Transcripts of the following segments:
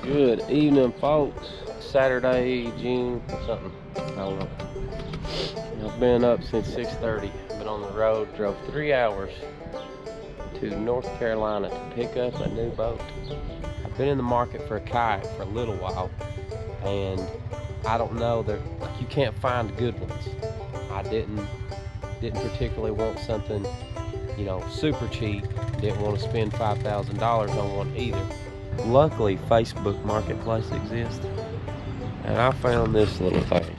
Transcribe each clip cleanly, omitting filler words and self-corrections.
Good evening, folks. Saturday, June something. I don't know. I've been up since 6:30. Been on the road. Drove 3 hours to North Carolina to pick up a new boat. I've been in the market for a kayak for a little while, and I don't know, you can't find good ones. I didn't particularly want something, you know, super cheap. Didn't want to spend $5,000 on one either. Luckily, Facebook Marketplace exists, and I found this little thing.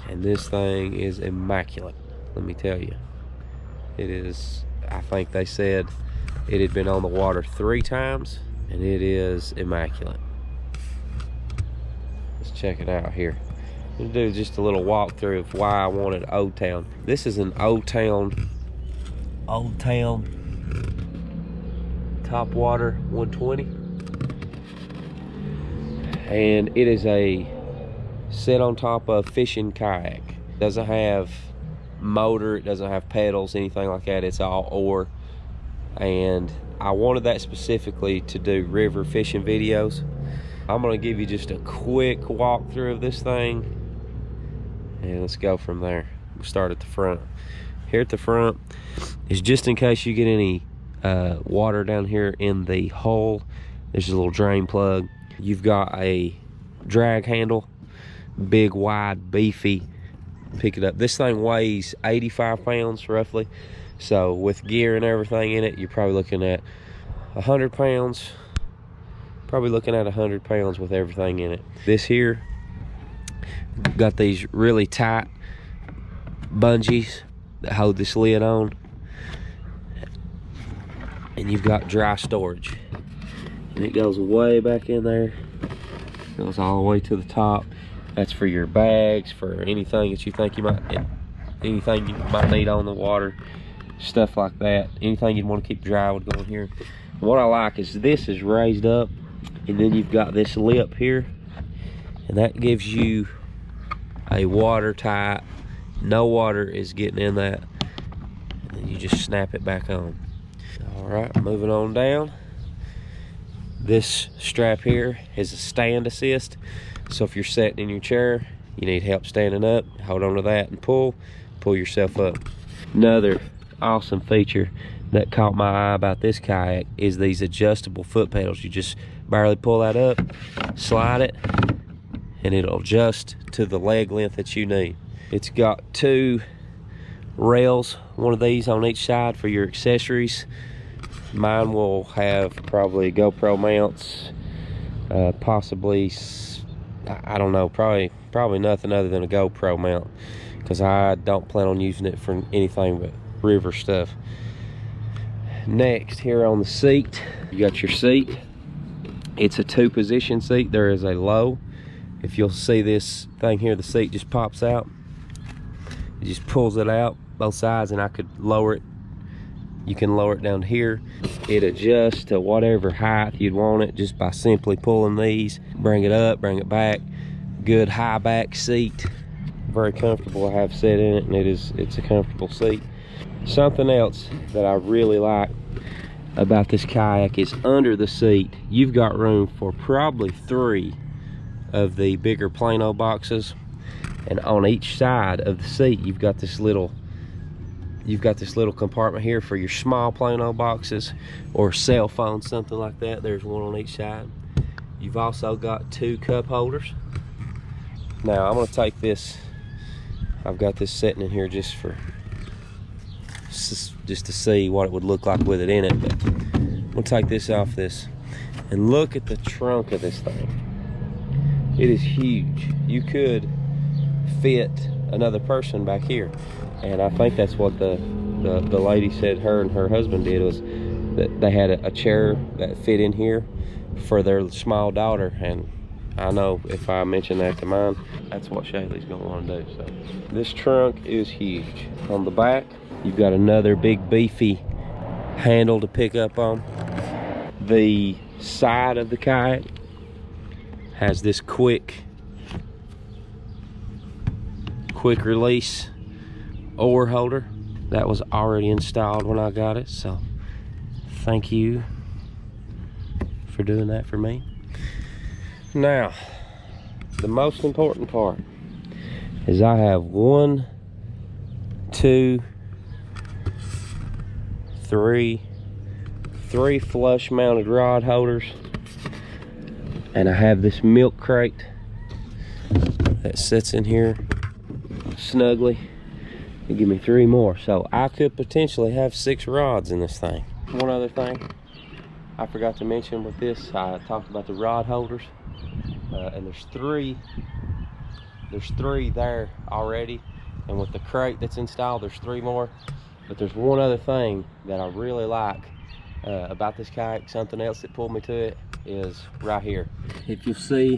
And this thing is immaculate, let me tell you. It is, I think they said it had been on the water 3 times, and it is immaculate. Let's check it out here. We'll do just a little walkthrough of why I wanted Old Town. This is an Old Town Topwater 120, and it is a sit on top of fishing kayak. Doesn't have motor, it doesn't have pedals, anything like that. It's all oar, and I wanted that specifically to do river fishing videos. I'm gonna give you just a quick walkthrough of this thing, and let's go from there. We'll start at the front. Here at the front is just in case you get any water down here in the hull. There's a little drain plug. You've got a drag handle, big, wide, beefy. Pick it up. This thing weighs 85 pounds roughly. So with gear and everything in it, you're probably looking at 100 pounds. Probably looking at 100 pounds with everything in it. This here got these really tight bungees that hold this lid on. And you've got dry storage. And it goes way back in there. Goes all the way to the top. That's for your bags, for anything that you think you might need on the water, stuff like that. Anything you'd want to keep dry would go in here. What I like is this is raised up, and then you've got this lip here, and that gives you a watertight, no water is getting in that, and then you just snap it back on. All right, moving on down. This strap here is a stand assist. So if you're sitting in your chair, you need help standing up, hold on to that and pull yourself up. Another awesome feature that caught my eye about this kayak is these adjustable foot pedals. You just barely pull that up, slide it, and it'll adjust to the leg length that you need. It's got 2 rails, one of these on each side for your accessories. Mine will have probably GoPro mounts, possibly, I don't know, probably nothing other than a GoPro mount, because I don't plan on using it for anything but river stuff. Next, here on the seat, you got your seat. It's a 2-position seat. There is a low. If you'll see this thing here, the seat just pops out. It just pulls it out both sides, and I could lower it. You can lower it down here. It adjusts to whatever height you'd want it just by simply pulling these. Bring it up, bring it back. Good high back seat. Very comfortable. I have sat in it, and it's a comfortable seat. Something else that I really like about this kayak is under the seat, you've got room for probably 3 of the bigger Plano boxes. And on each side of the seat, you've got this little compartment here for your small Plano boxes or cell phones, something like that. There's one on each side. You've also got 2 cup holders. Now I'm gonna take this, I've got this sitting in here just to see what it would look like with it in it, but we'll take this off this and look at the trunk of this thing. It is huge. You could fit another person back here. And I think that's what the lady said her and her husband did, was that they had a chair that fit in here for their small daughter. And I know if I mention that to mine, that's what Shaylee's gonna want to do. So this trunk is huge. On the back, you've got another big beefy handle to pick up on. The side of the kayak Has this quick release oar holder that was already installed when I got it, so thank you for doing that for me. Now, the most important part is I have 1, 2, 3 flush mounted rod holders, and I have this milk crate that sits in here snugly. They give me 3 more, so I could potentially have 6 rods in this thing. One other thing I forgot to mention with this, I talked about the rod holders, and there's three there already, and with the crate that's installed there's 3 more. But there's one other thing that I really like about this kayak, something else that pulled me to it, is right here. If you'll see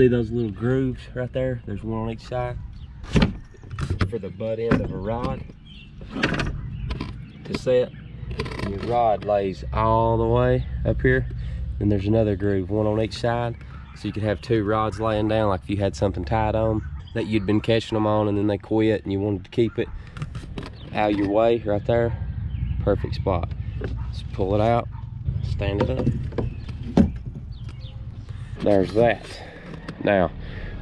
those little grooves right there, there's one on each side for the butt end of a rod to set. And your rod lays all the way up here, and there's another groove, one on each side, so you could have 2 rods laying down, like if you had something tied on that you'd been catching them on and then they quit and you wanted to keep it out your way. Right there, perfect spot. Just pull it out, stand it up. There's that. Now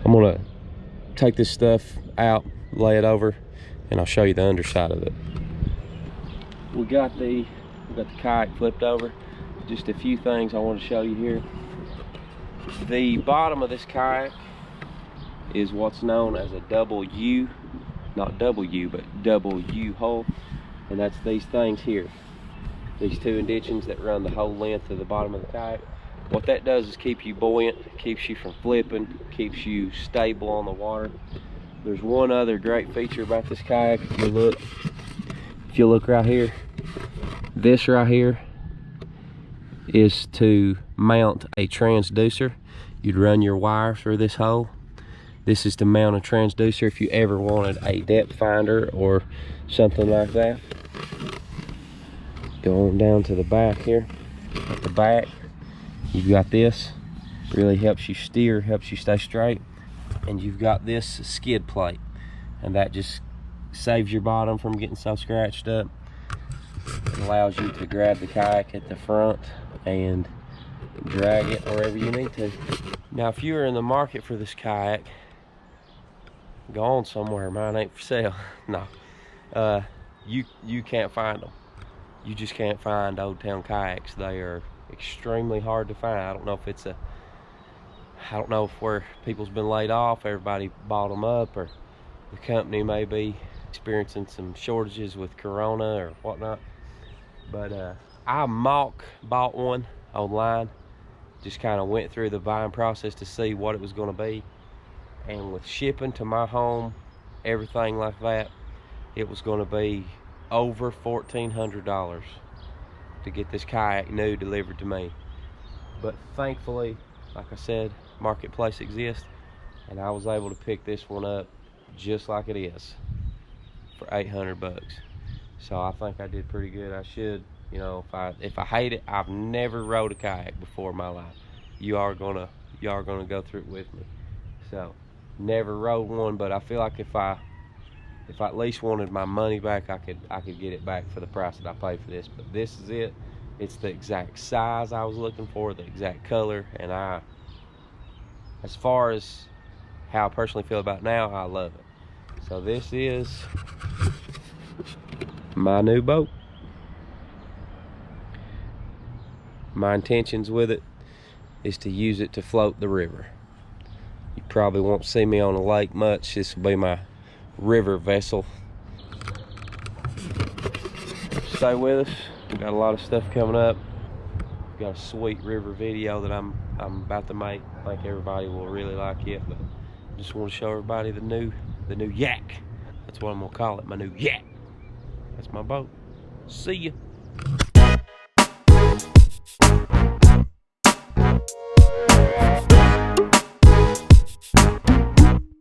I'm gonna take this stuff out, lay it over, and I'll show you the underside of it. We got the kayak flipped over. Just a few things I want to show you here. The bottom of this kayak is what's known as a double U, not double U, but double U hole, and that's these things here, these 2 indentions that run the whole length of the bottom of the kayak. What that does is keep you buoyant, keeps you from flipping, keeps you stable on the water. There's one other great feature about this kayak. If you look right here, this right here is to mount a transducer. You'd run your wire through this hole. This is to mount a transducer if you ever wanted a depth finder or something like that. Go on down to the back here. At the back, you've got this. Really helps you steer, helps you stay straight. And you've got this skid plate, and that just saves your bottom from getting so scratched up. It allows you to grab the kayak at the front and drag it wherever you need to. Now, if you're in the market for this kayak, go on somewhere. Mine ain't for sale. No, you can't find them. You just can't find Old Town kayaks. They are extremely hard to find. I don't know if where people's been laid off, everybody bought them up, or the company may be experiencing some shortages with Corona or whatnot. But I bought one online. Just kind of went through the buying process to see what it was going to be, and with shipping to my home, everything like that, it was going to be over $1,400 to get this kayak new delivered to me. But thankfully, like I said, marketplace exists, and I was able to pick this one up just like it is for 800 bucks. So I think I did pretty good. I should, you know, if I hate it, I've never rode a kayak before in my life. You are gonna go through it with me. So never rode one, but I feel like if I at least wanted my money back, I could get it back for the price that I paid for this. But this is it. It's the exact size I was looking for, the exact color, and as far as how I personally feel about it now, I love it. So this is my new boat. My intentions with it is to use it to float the river. You probably won't see me on the lake much. This will be my river vessel. Stay with us. We've got a lot of stuff coming up. We've got a sweet river video that I'm about to make. I think everybody will really like it, but I just want to show everybody the new yak. That's what I'm gonna call it, my new yak. That's my boat. See ya.